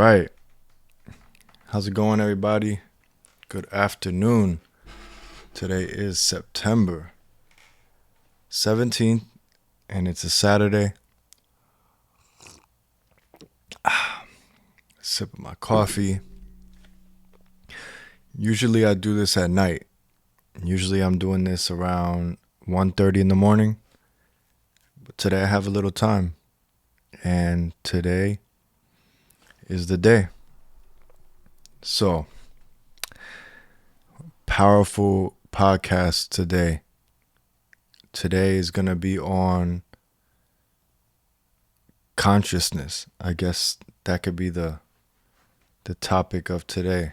right. How's it going, everybody? Good afternoon. Today is September 17th, and it's a Saturday. Sip of my coffee. Usually I do this at night. Usually I'm doing this around 1:30 in the morning. But today I have a little time. And today is the day. So, powerful podcast today. Today is going to be on consciousness. I guess that could be the topic of today.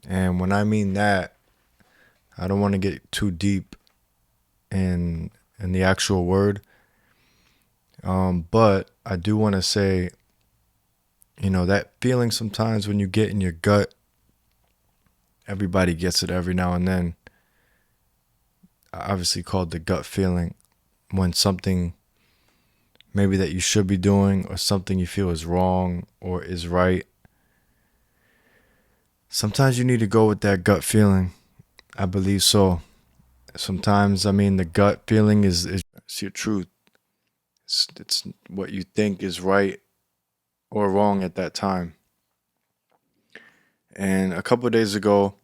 And when I mean that, I don't want to get too deep in the actual word. But I do want to say, that feeling sometimes when you get in your gut, everybody gets it every now and then. Obviously called the gut feeling, when something maybe that you should be doing or something you feel is wrong or is right. Sometimes you need to go with that gut feeling. I believe so. Sometimes, the gut feeling is your truth. It's what you think is right or wrong at that time. And a couple of days ago,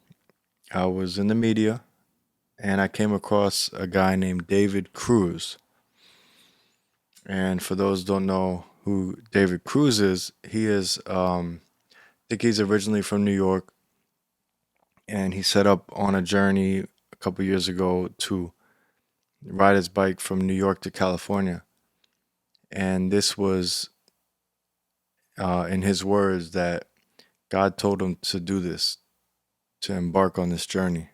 I was in the media and I came across a guy named David Cruz. And for those who don't know who David Cruz is, he is, I think he's originally from New York. And he set up on a journey a couple years ago to ride his bike from New York to California. And this was, in his words, that God told him to do this, to embark on this journey.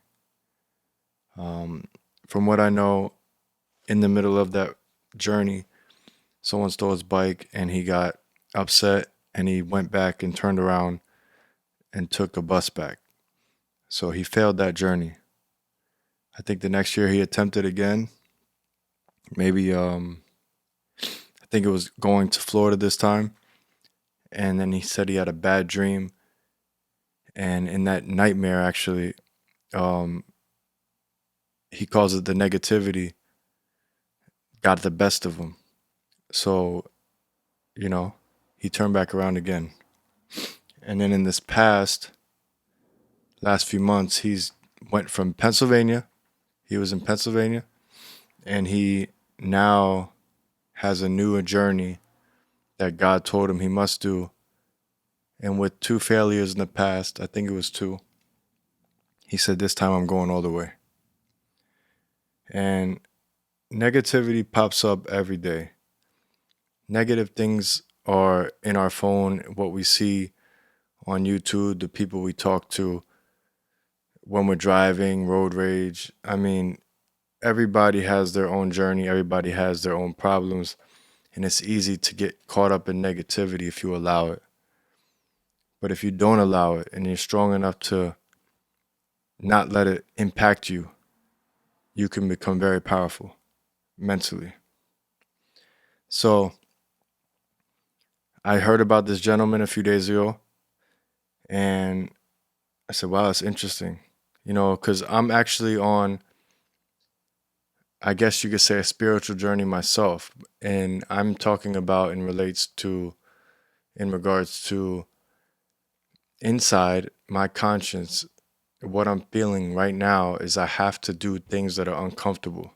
From what I know, in the middle of that journey, someone stole his bike and he got upset and he went back and turned around and took a bus back. So he failed that journey. I think the next year he attempted again. Maybe, I think it was going to Florida this time. And then he said he had a bad dream. And in that nightmare, actually, he calls it the negativity, got the best of him. So, he turned back around again. And then in this last few months, he's went from Pennsylvania. He was in Pennsylvania. And he now has a new journey that God told him he must do. And with 2 failures in the past, I think it was 2, he said, this time I'm going all the way. And negativity pops up every day. Negative things are in our phone, what we see on YouTube, the people we talk to when we're driving, road rage. Everybody has their own journey. Everybody has their own problems. And it's easy to get caught up in negativity if you allow it. But if you don't allow it and you're strong enough to not let it impact you, you can become very powerful mentally. So I heard about this gentleman a few days ago and I said, wow, that's interesting. Because I'm actually on, I guess you could say, a spiritual journey myself. And I'm talking about in regards to inside my conscience. What I'm feeling right now is I have to do things that are uncomfortable.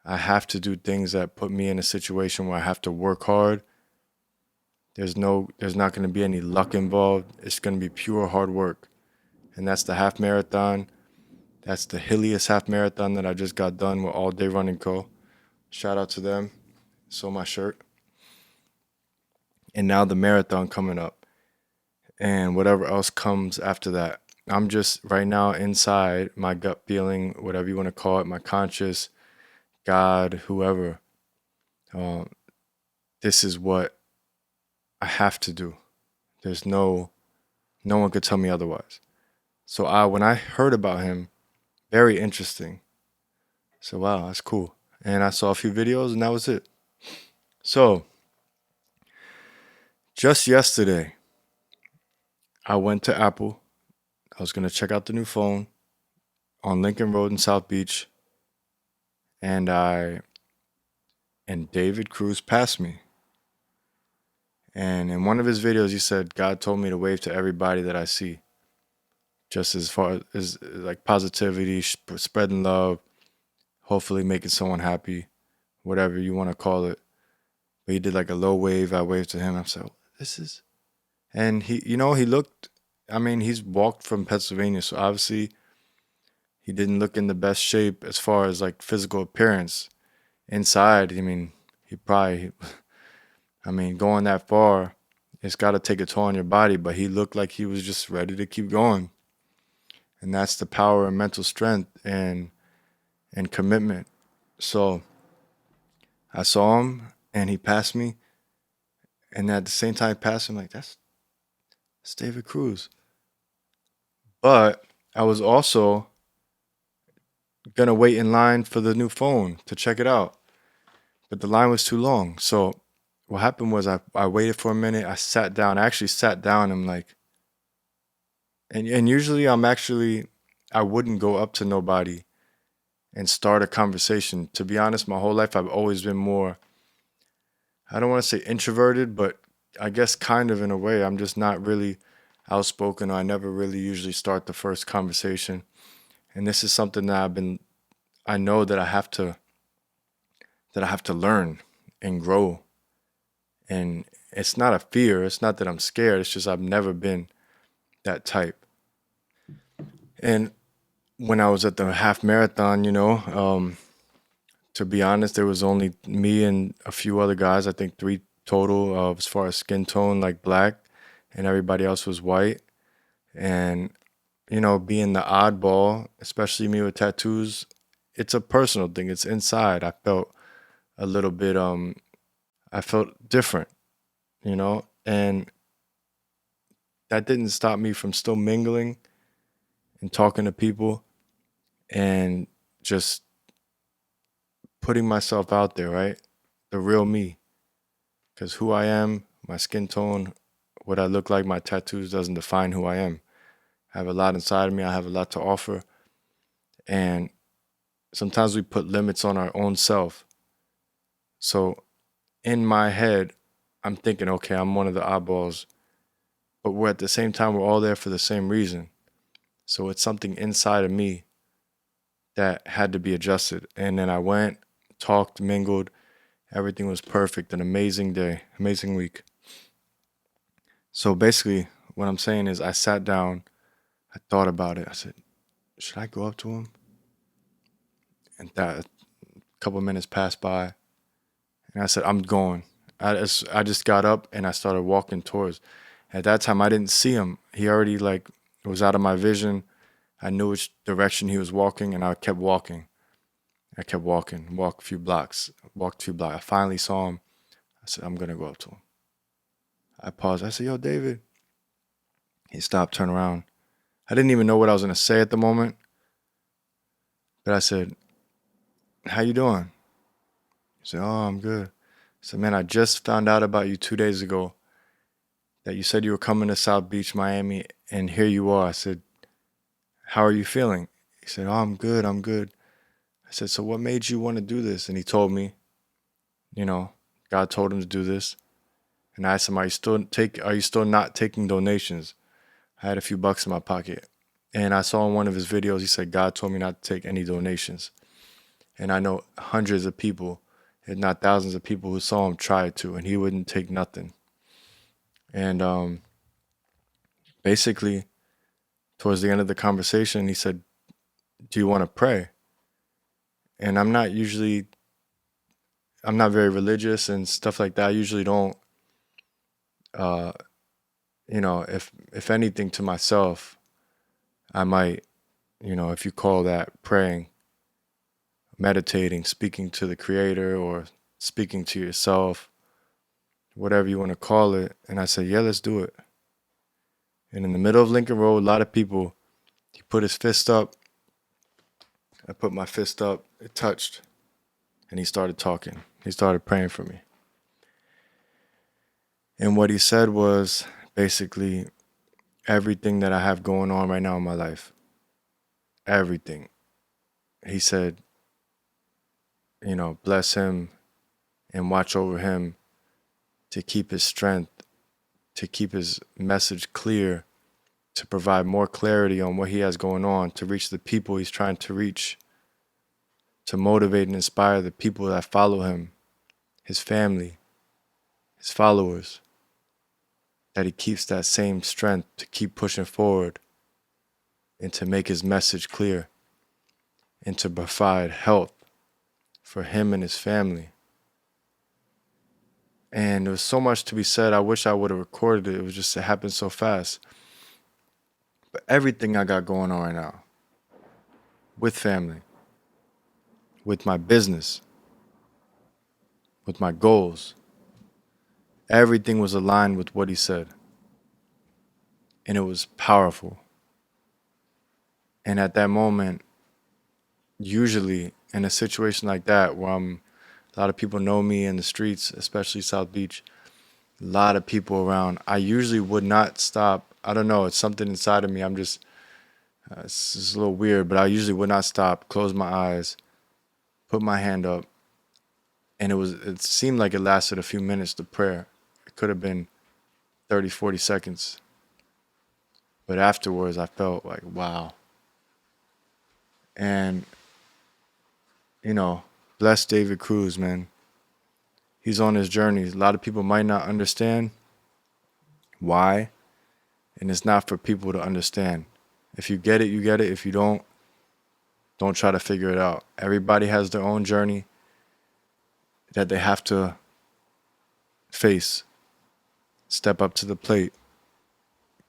I have to do things that put me in a situation where I have to work hard. There's not going to be any luck involved. It's going to be pure hard work. And that's the half marathon. That's the hilliest half marathon that I just got done with All Day Running Co. Shout out to them. Saw my shirt. And now the marathon coming up. And whatever else comes after that. I'm just right now inside my gut feeling, whatever you want to call it, my conscious, God, whoever. This is what I have to do. There's no one could tell me otherwise. So when I heard about him, very interesting. So wow, that's cool. And I saw a few videos and that was it. So just yesterday, I went to Apple. I was gonna check out the new phone on Lincoln Road in South Beach, and David Cruz passed me. And in one of his videos, he said, God told me to wave to everybody that I see, just as far as like positivity, spreading love, hopefully making someone happy, whatever you want to call it. But he did like a low wave. I waved to him. I said, this is, and he looked, I mean, he's walked from Pennsylvania. So obviously he didn't look in the best shape as far as like physical appearance. Inside, I mean, he probably, I mean, going that far, it's got to take a toll on your body, but he looked like he was just ready to keep going. And that's the power of mental strength and commitment. So I saw him and he passed me. And at the same time, he passed him, like, that's David Cruz. But I was also going to wait in line for the new phone to check it out. But the line was too long. So what happened was I waited for a minute. I sat down. I actually sat down. I'm like, and usually I wouldn't go up to nobody and start a conversation. To be honest, my whole life I've always been more, I don't want to say introverted, but I guess kind of in a way. I'm just not really outspoken, or I never really usually start the first conversation. And this is something that I know that I have to learn and grow. And it's not a fear. It's not that I'm scared. It's just I've never been that type. And when I was at the half marathon, to be honest, there was only me and a few other guys. I think three total as far as skin tone, like black, and everybody else was white. And being the oddball, especially me with tattoos, it's a personal thing. It's inside. I felt a little bit I felt different, and that didn't stop me from still mingling and talking to people and just putting myself out there, right? The real me. Because who I am, my skin tone, what I look like, my tattoos doesn't define who I am. I have a lot inside of me. I have a lot to offer. And sometimes we put limits on our own self. So in my head, I'm thinking, okay, I'm one of the oddballs. But we're at the same time, we're all there for the same reason. So it's something inside of me that had to be adjusted. And then I went, talked, mingled. Everything was perfect. An amazing day, amazing week. So basically, what I'm saying is I sat down, I thought about it. I said, should I go up to him? And that a couple of minutes passed by. And I said, I'm going. I just got up and I started walking towards. At that time, I didn't see him. He already was out of my vision. I knew which direction he was walking, and I kept walking. Walked a few blocks. I finally saw him. I said, I'm going to go up to him. I paused. I said, yo, David. He stopped, turned around. I didn't even know what I was going to say at the moment. But I said, how you doing? He said, oh, I'm good. I said, man, I just found out about you 2 days ago that you said you were coming to South Beach, Miami, and here you are. I said, how are you feeling? He said, oh, I'm good. I said, so what made you want to do this? And he told me, God told him to do this. And I asked him, are you still not taking donations? I had a few bucks in my pocket. And I saw in one of his videos, he said, God told me not to take any donations. And I know hundreds of people, if not thousands of people who saw him try to, and he wouldn't take nothing. And basically, towards the end of the conversation, he said, do you want to pray? And I'm not very religious and stuff like that. I usually don't, if anything, to myself, I might, if you call that praying, meditating, speaking to the creator or speaking to yourself, whatever you want to call it. And I said, yeah, let's do it. And in the middle of Lincoln Road, a lot of people, he put his fist up. I put my fist up. It touched. And he started talking. He started praying for me. And what he said was basically, everything that I have going on right now in my life. Everything. He said, bless him and watch over him to keep his strength, to keep his message clear, to provide more clarity on what he has going on, to reach the people he's trying to reach, to motivate and inspire the people that follow him, his family, his followers, that he keeps that same strength to keep pushing forward and to make his message clear and to provide health for him and his family. And there was so much to be said. I wish I would have recorded it. It happened so fast. But everything I got going on right now, with family, with my business, with my goals, everything was aligned with what he said. And it was powerful. And at that moment, usually in a situation like that where a lot of people know me in the streets, especially South Beach, a lot of people around, I usually would not stop. I don't know, it's something inside of me. It's just a little weird, but I usually would not stop, close my eyes, put my hand up, and it seemed like it lasted a few minutes, the prayer. It could have been 30, 40 seconds. But afterwards, I felt like, wow. And, bless David Cruz, man. He's on his journey. A lot of people might not understand why, and it's not for people to understand. If you get it, you get it. If you don't try to figure it out. Everybody has their own journey that they have to face, step up to the plate,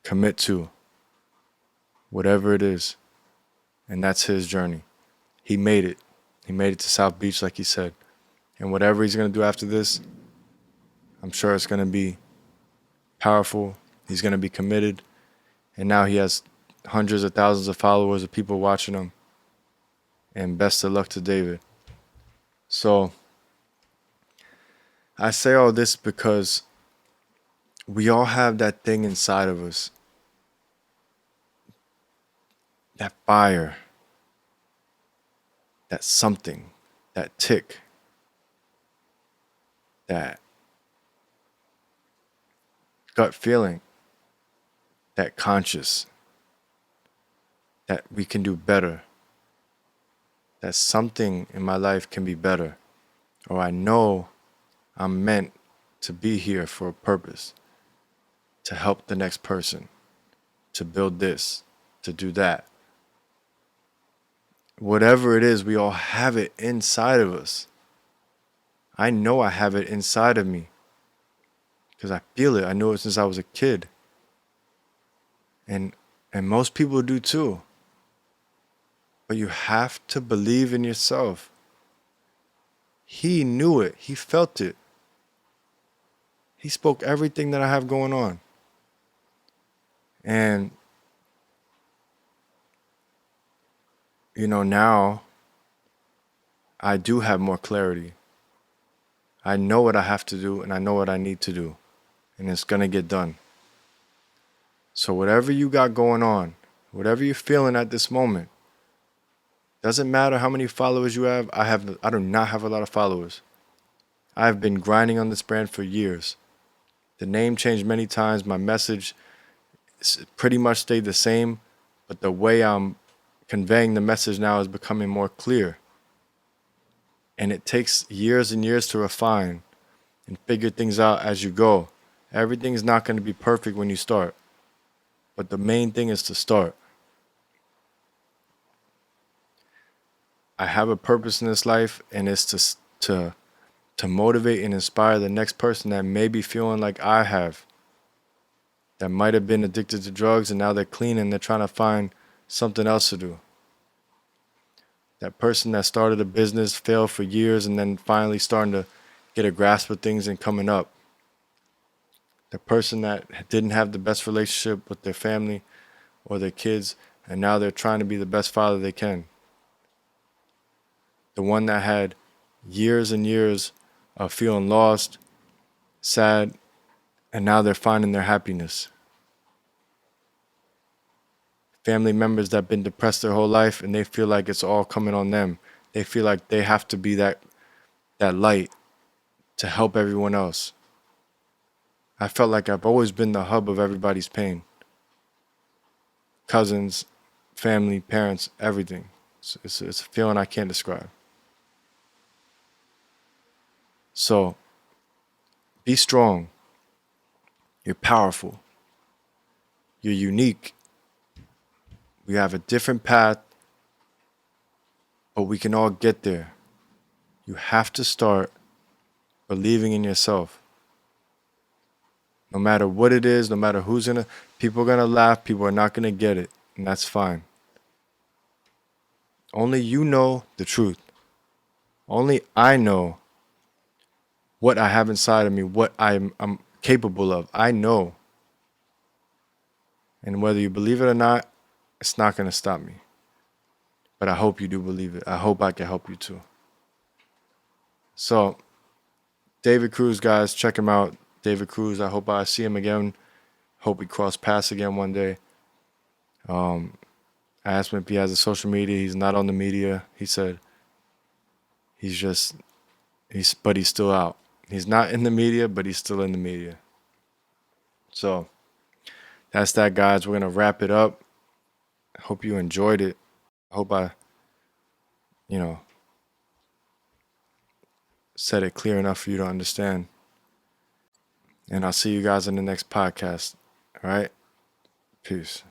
commit to, whatever it is. And that's his journey. He made it. He made it to South Beach, like he said. And whatever he's going to do after this, I'm sure it's going to be powerful. He's going to be committed. And now he has hundreds of thousands of followers of people watching him. And best of luck to David. So I say all this because we all have that thing inside of us, that fire, that something, that tick, that gut feeling, that conscious, that we can do better, that something in my life can be better, or I know I'm meant to be here for a purpose, to help the next person, to build this, to do that. Whatever it is, we all have it inside of us. I know I have it inside of me because I feel it. I know it since I was a kid. And most people do too. But you have to believe in yourself. He knew it. He felt it. He spoke everything that I have going on. And, now I do have more clarity. I know what I have to do and I know what I need to do. And it's going to get done. So whatever you got going on, whatever you're feeling at this moment, doesn't matter how many followers you have. I do not have a lot of followers. I've been grinding on this brand for years. The name changed many times. My message pretty much stayed the same, but the way I'm conveying the message now is becoming more clear. And it takes years and years to refine and figure things out as you go. Everything's not going to be perfect when you start. But the main thing is to start. I have a purpose in this life, and it's to motivate and inspire the next person that may be feeling like I have, that might have been addicted to drugs and now they're clean and they're trying to find something else to do. That person that started a business, failed for years, and then finally starting to get a grasp of things and coming up. The person that didn't have the best relationship with their family or their kids, and now they're trying to be the best father they can. The one that had years and years of feeling lost, sad, and now they're finding their happiness. family members that have been depressed their whole life and they feel like it's all coming on them. They feel like they have to be that light to help everyone else. I felt like I've always been the hub of everybody's pain. Cousins, family, parents, everything. It's a feeling I can't describe. So be strong. You're powerful. You're unique. We have a different path, but we can all get there. You have to start believing in yourself. No matter what it is, no matter who's in it, people are going to laugh, people are not going to get it, and that's fine. Only you know the truth. Only I know what I have inside of me, what I'm capable of. I know. And whether you believe it or not, it's not going to stop me. But I hope you do believe it. I hope I can help you too. So, David Cruz, guys, check him out. David Cruz, I hope I see him again. Hope we cross paths again one day. I asked him if he has a social media. He's not on the media. He said but he's still out. He's not in the media, but he's still in the media. So that's that, guys. We're going to wrap it up. I hope you enjoyed it. I hope I, you know, said it clear enough for you to understand. And I'll see you guys in the next podcast. All right? Peace.